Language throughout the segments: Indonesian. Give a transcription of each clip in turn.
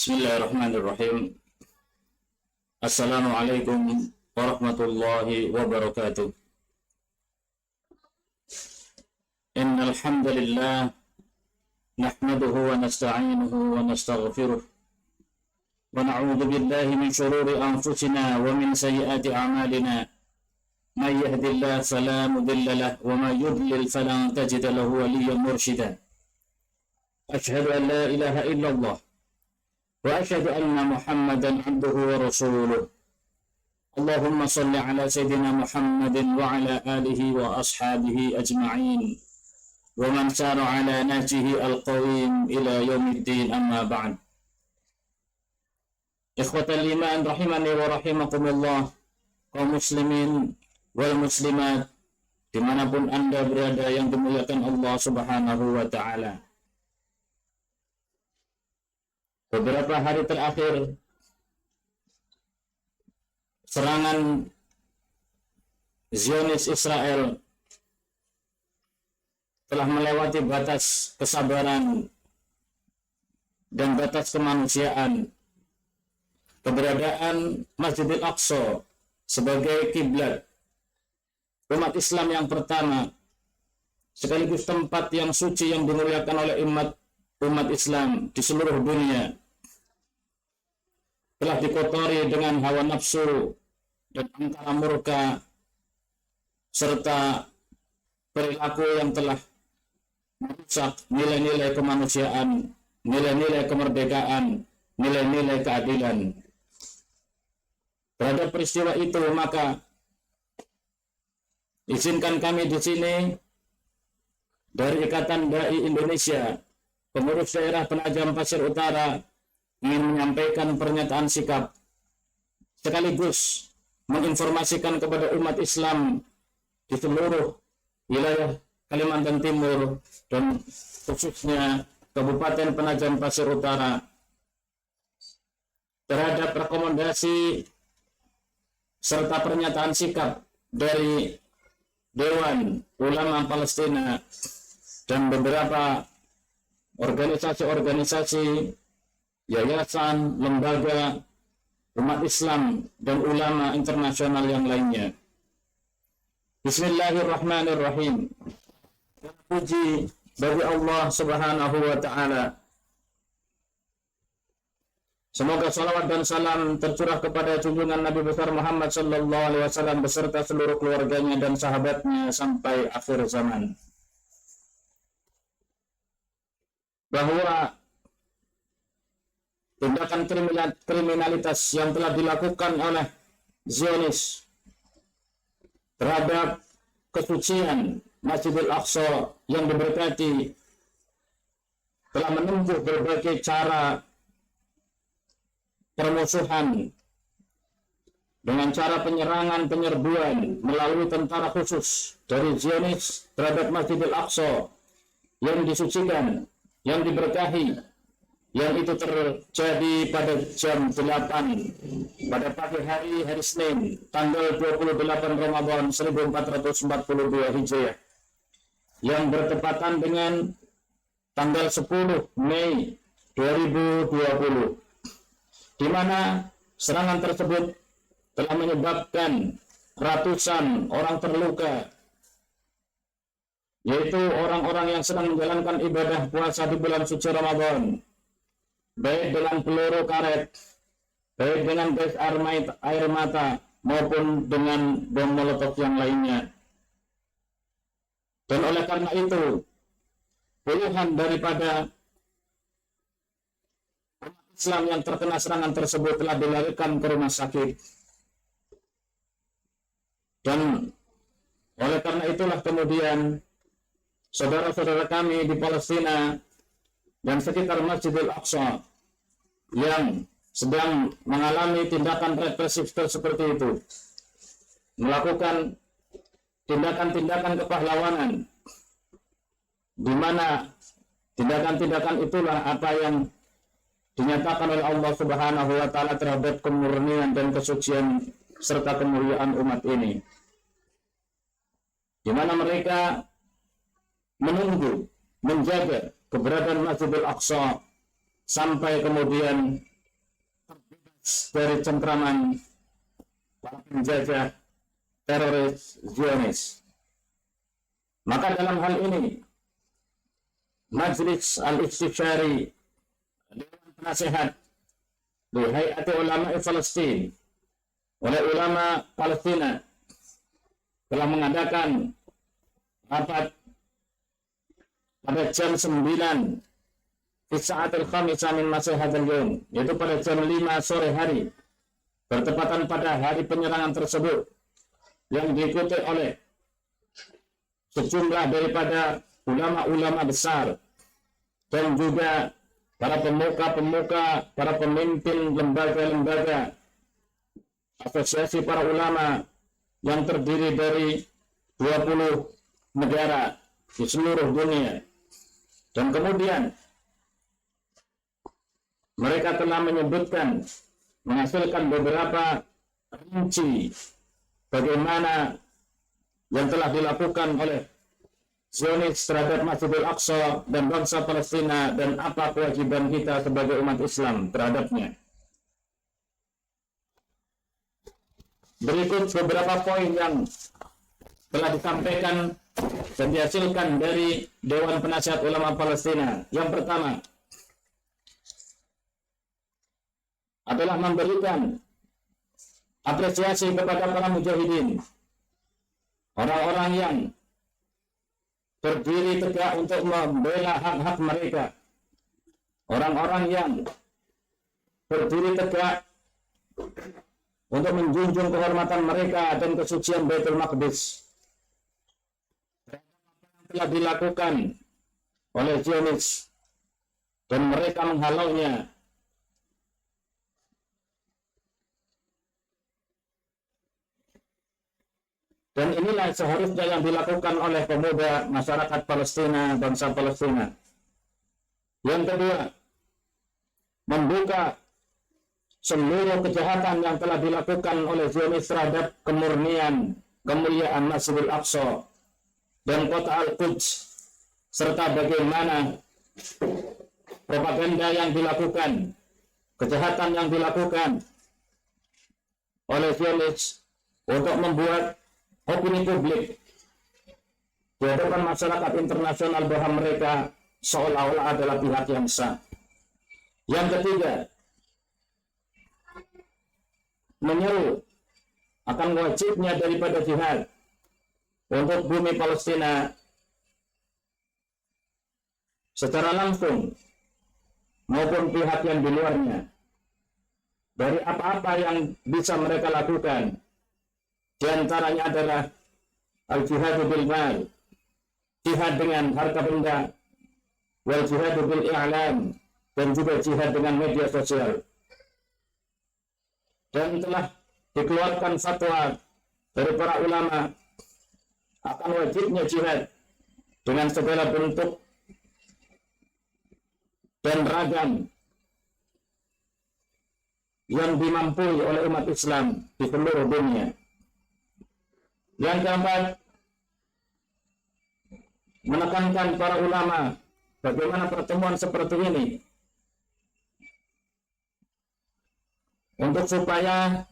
Bismillahirrahmanirrahim. Assalamualaikum warahmatullahi wabarakatuh. Innal hamdalillah nahmaduhu wa nasta'inuhu wa nastaghfiruh wa na'udzu billahi min shururi anfusina wa min sayyiati a'malina. May yahdihillahu fala mudilla lahu wa may yudlil fala tajida lahu waliyyan mursyida. Asyhadu an la ilaha illallah wa asyhadu anna Muhammadan abduhu wa rasuluh. Allahumma salli ala sayyidina Muhammadin wa ala alihi wa ashabihi ajma'in wa man sara ala nahjihi al-qawim ila yaumiddin, amma ba'd. Ikhwatal iman rahimani wa rahimakumullah, kaum muslimin wal muslimat dimanapun anda berada yang dimuliakan Allah subhanahu wa ta'ala. Beberapa hari terakhir, serangan Zionis Israel telah melewati batas kesabaran dan batas kemanusiaan. Keberadaan Masjidil Aqsa sebagai kiblat umat Islam yang pertama, sekaligus tempat yang suci yang dimuliakan oleh umat Islam di seluruh dunia, telah dikotori dengan hawa nafsu dan angkara murka serta perilaku yang telah merusak nilai-nilai kemanusiaan, nilai-nilai kemerdekaan, nilai-nilai keadilan. Terhadap peristiwa itu, maka izinkan kami di sini dari Ikatan Dai Indonesia, pengurus daerah Penajam Pasir Utara, ingin menyampaikan pernyataan sikap sekaligus menginformasikan kepada umat Islam di seluruh wilayah Kalimantan Timur dan khususnya Kabupaten Penajam Pasir Utara terhadap rekomendasi serta pernyataan sikap dari Dewan Ulama Palestina dan beberapa organisasi-organisasi, yayasan, lembaga, umat Islam dan ulama internasional yang lainnya. Bismillahirrahmanirrahim. Puji bagi Allah subhanahu wa ta'ala. Semoga salawat dan salam tercurah kepada junjungan Nabi besar Muhammad sallallahu alaihi wasallam beserta seluruh keluarganya dan sahabatnya sampai akhir zaman. Bahwa tindakan kriminalitas yang telah dilakukan oleh Zionis terhadap kesucian Masjidil Aqsa yang diberkati telah menempuh berbagai cara permusuhan dengan cara penyerangan, penyerbuan melalui tentara khusus dari Zionis terhadap Masjidil Aqsa yang disucikan, yang diberkahi, yang itu terjadi pada jam 8 pada pagi hari Senin tanggal 28 Ramadan 1442 Hijriah yang bertepatan dengan tanggal 10 Mei 2020, di mana serangan tersebut telah menyebabkan ratusan orang terluka, yaitu orang-orang yang sedang menjalankan ibadah puasa di bulan suci Ramadan, baik dengan peluru karet, baik dengan gas air mata, maupun dengan bom molotov yang lainnya. Dan oleh karena itu, puluhan daripada umat Islam yang terkena serangan tersebut telah dilarikan ke rumah sakit. Dan oleh karena itulah kemudian saudara-saudara kami di Palestina dan sekitar Masjidil Aqsa yang sedang mengalami tindakan represif seperti itu melakukan tindakan-tindakan kepahlawanan, di mana tindakan-tindakan itulah apa yang dinyatakan oleh Allah Subhanahu wa ta'ala terhadap kemurnian dan kesucian serta kemuliaan umat ini, di mana mereka menunggu, menjaga keberadaan Masjidil Aqsa sampai kemudian dari cengkraman para penjajah teroris Zionis. Maka dalam hal ini Majlis Al-Istishari, Dewan Penasehat di Hayat Ulama Palestin, oleh ulama Palestina, telah mengadakan rapat pada jam 9 di saat al-khamisah min masih hadal yawm, yaitu pada jam 5 sore hari, bertepatan pada hari penyerangan tersebut, yang diikuti oleh sejumlah daripada ulama-ulama besar dan juga para pemuka-pemuka, para pemimpin lembaga-lembaga, asosiasi para ulama yang terdiri dari 20 negara di seluruh dunia. Dan kemudian mereka telah menyebutkan, menghasilkan beberapa rinci bagaimana yang telah dilakukan oleh Zionis terhadap Masjidil Aqsa dan bangsa Palestina, dan apa kewajiban kita sebagai umat Islam terhadapnya. Berikut beberapa poin yang telah disampaikan dan dihasilkan dari Dewan Penasihat Ulama Palestina. Yang pertama adalah memberikan apresiasi kepada para mujahidin, orang-orang yang berdiri tegak untuk membela hak-hak mereka, orang-orang yang berdiri tegak untuk menjunjung kehormatan mereka dan kesucian Baitul Maqdis, yang telah dilakukan oleh Zionis dan mereka menghalaunya. Dan inilah seharusnya yang dilakukan oleh pemuda masyarakat Palestina, bangsa Palestina. Yang kedua, membuka seluruh kejahatan yang telah dilakukan oleh Zionis terhadap kemurnian, kemuliaan Masjidil Aqsa dan kota Al-Quds, serta bagaimana propaganda yang dilakukan, kejahatan yang dilakukan oleh Zionis untuk membuat opini publik di hadapan masyarakat internasional bahwa mereka seolah-olah adalah pihak yang sah. Yang ketiga, menyeru akan wajibnya daripada jihad untuk bumi Palestina secara langsung maupun pihak yang di luarnya, dari apa-apa yang bisa mereka lakukan. Di antaranya adalah al-jihadu bil mal, jihad dengan harta benda, wal jihadu bil i'lam, dan juga jihad dengan media sosial. Dan telah dikeluarkan fatwa dari para ulama akan wajibnya jihad dengan segala bentuk dan ragam yang dimampui oleh umat Islam di seluruh dunia. Yang keempat, menekankan para ulama bagaimana pertemuan seperti ini untuk supaya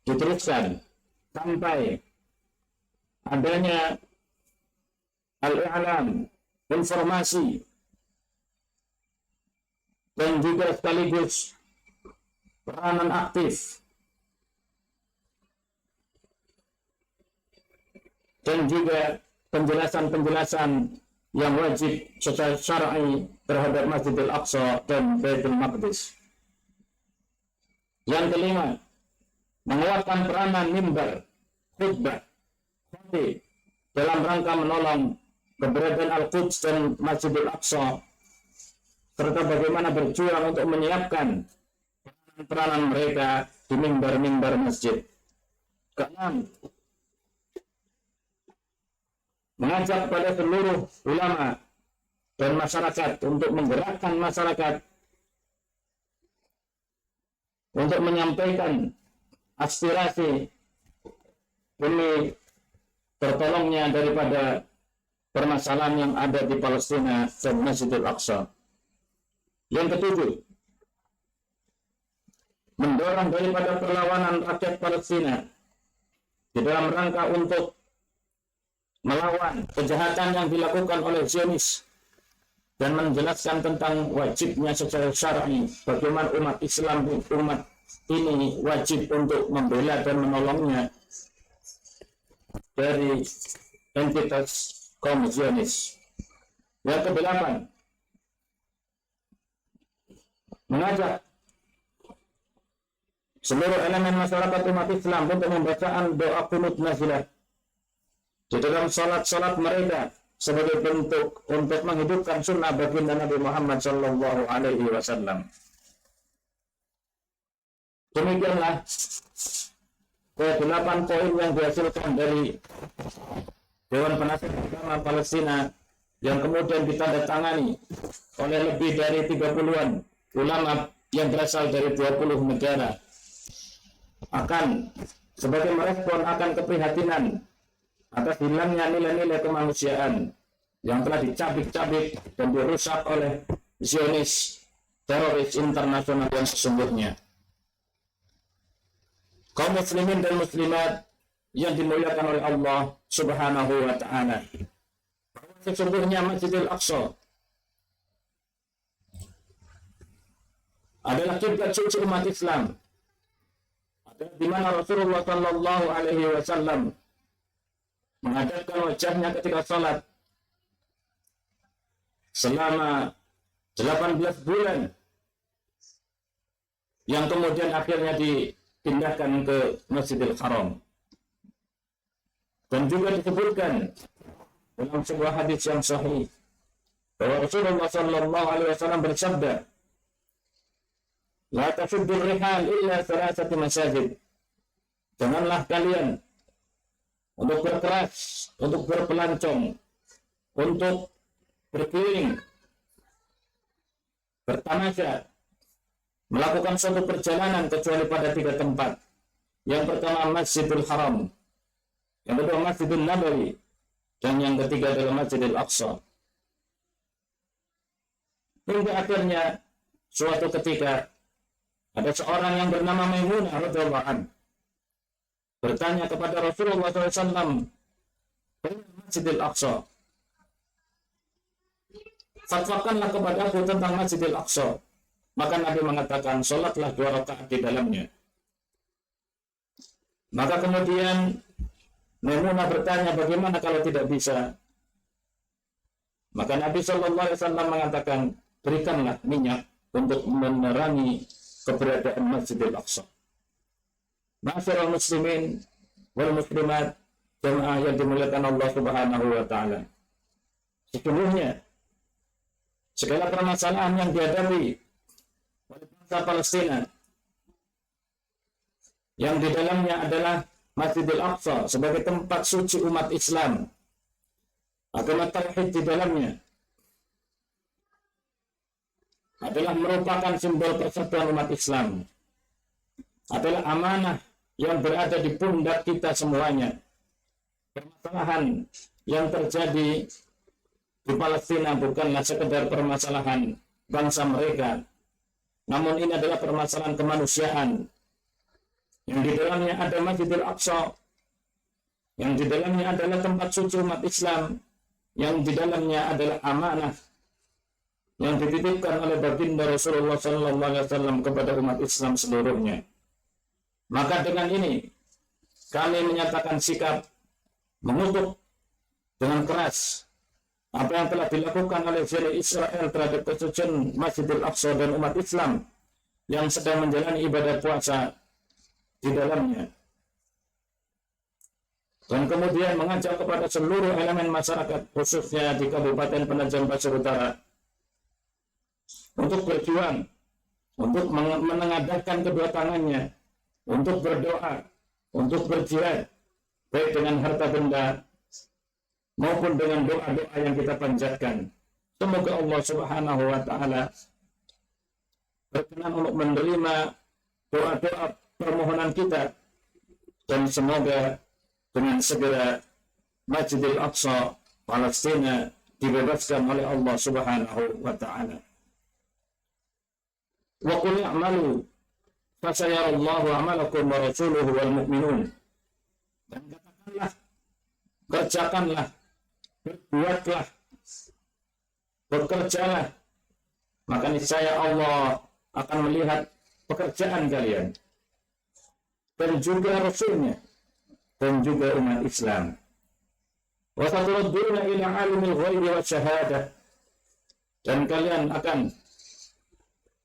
diteruskan sampai adanya al-i'lam, informasi, dan juga sekaligus peranan aktif dan juga penjelasan-penjelasan yang wajib secara syar'i terhadap Masjidil Aqsa dan Baitul Maqdis. Yang kelima, menguatkan peranan mimbar, khutbah, khatib dalam rangka menolong keberadaan Al-Quds dan Masjidil Aqsa, serta bagaimana berjuang untuk menyiapkan peranan mereka di mimbar-mimbar masjid. Keenam, mengajak kepada seluruh ulama dan masyarakat untuk menggerakkan masyarakat untuk menyampaikan aspirasi demi tertolongnya daripada permasalahan yang ada di Palestina dan Masjidil Aqsa. Yang ketujuh, mendorong daripada perlawanan rakyat Palestina di dalam rangka untuk melawan kejahatan yang dilakukan oleh Zionis dan menjelaskan tentang wajibnya secara syar'i bagaimana umat Islam, umat ini wajib untuk membela dan menolongnya dari entitas kaum Zionis. Yang ke-8, mengajak seluruh elemen masyarakat umat Islam untuk membacaan doa qunut nazilah di dalam salat-salat mereka sebagai bentuk untuk menghidupkan sunnah baginda Nabi Muhammad sallallahu alaihi wasallam. Demikianlah ke-8 poin yang dihasilkan dari Dewan Penasihat Agama Palestina yang kemudian ditandatangani oleh lebih dari 30-an ulama yang berasal dari 20 negara, akan sebagai merespon akan keprihatinan atas hilangnya nilai-nilai kemanusiaan yang telah dicabik-cabik dan dirusak oleh Zionis, teroris internasional yang sesungguhnya. Kaum muslimin dan muslimat yang dimuliakan oleh Allah Subhanahu wa ta'ala, sesungguhnya Masjidil Aqsa adalah kiblat suci umat Islam, di mana Rasulullah sallallahu alaihi wasallam menghadapkan wajahnya ketika salat selama 18 bulan, yang kemudian akhirnya dipindahkan ke Masjidil Haram. Dan juga disebutkan dalam sebuah hadis yang sahih bahwa Rasulullah sallallahu alaihi wasallam bersabda, "La tasuddur rihal illa salasati masajid." Janganlah kalian untuk berkeras, untuk berpelancong, untuk berkeliling, bertamasya, melakukan suatu perjalanan kecuali pada 3 tempat. Yang pertama Masjidil Haram, yang kedua Masjidil Nabawi, dan yang ketiga adalah Masjidil Aqsa. Hingga akhirnya suatu ketika ada seorang yang bernama Maimunah radhiyallahu anha bertanya kepada Rasulullah SAW, Masjidil Aqsa, fatwakanlah kepada aku tentang Masjidil Aqsa. Maka Nabi mengatakan, sholatlah 2 rakaat di dalamnya. Maka kemudian Maimunah bertanya, bagaimana kalau tidak bisa? Maka Nabi SAW mengatakan, berikanlah minyak untuk menerangi keberadaan Masjidil Aqsa. Ma'asyiral muslimin wal muslimat, jemaah yang dimuliakan Allah Subhanahu wa ta'ala, sesungguhnya segala permasalahan yang dihadapi oleh bangsa Palestina yang di dalamnya adalah Masjidil Aqsa sebagai tempat suci umat Islam, agama tauhid di dalamnya adalah merupakan simbol persatuan umat Islam, adalah amanah yang berada di pundak kita semuanya. Permasalahan yang terjadi di Palestina bukanlah sekedar permasalahan bangsa mereka, namun ini adalah permasalahan kemanusiaan yang di dalamnya ada Masjidil Aqsa, yang di dalamnya adalah tempat suci umat Islam, yang di dalamnya adalah amanah yang dititipkan oleh baginda Rasulullah SAW kepada umat Islam seluruhnya. Maka dengan ini kami menyatakan sikap mengutuk dengan keras apa yang telah dilakukan oleh Israel terhadap kesucian Masjidil Aqsa dan umat Islam yang sedang menjalani ibadah puasa di dalamnya. Dan kemudian mengajak kepada seluruh elemen masyarakat, khususnya di Kabupaten Penajam Pasir Utara, untuk berjuang, untuk menengadahkan kedua tangannya, untuk berdoa, untuk berjihad, baik dengan harta benda maupun dengan doa-doa yang kita panjatkan. Semoga Allah Subhanahu wa ta'ala berkenan untuk menerima doa-doa permohonan kita, dan semoga dengan segera Masjidil Aqsa Palestina dibebaskan oleh Allah Subhanahu wa ta'ala. Wa qul i'malu fasayarallahu amalakum wa rasuluhu wal mu'minun. Dan katakanlah, kerjakanlah, berbuatlah, bekerjalah, maka niscaya Allah akan melihat pekerjaan kalian dan juga Rasulnya dan juga umat Islam. Wa saturadduna ila alimil ghaibi wa syahadah, dan kalian akan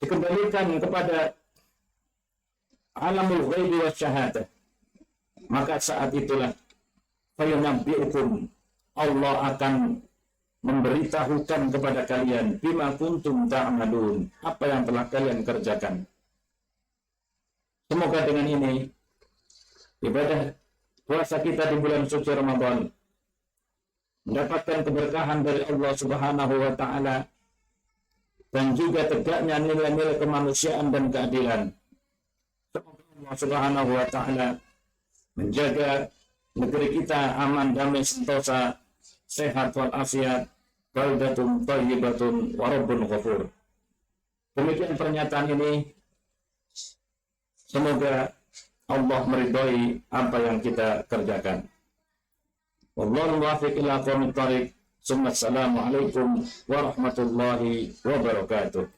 dikembalikan kepada alamul ghaibi wa syahadah. Maka saat itulah fayunabbi'ukum, Allah akan memberitahukan kepada kalian bima kuntum ta'malun, apa yang telah kalian kerjakan. Semoga dengan ini ibadah puasa kita di bulan suci Ramadan mendapatkan keberkahan dari Allah Subhanahu wa taala dan juga tegaknya nilai-nilai kemanusiaan dan keadilan. Semoga Allah Subhanahu wa taala menjaga negeri kita aman, damai, sentosa, sehat walafiat, baldatun thayyibatun wa rabbun ghafur. Demikian pernyataan ini. Semoga Allah meridhai apa yang kita kerjakan. Wallahu muwaffiq ila aqwamit thariq. Assalamualaikum warahmatullahi wabarakatuh.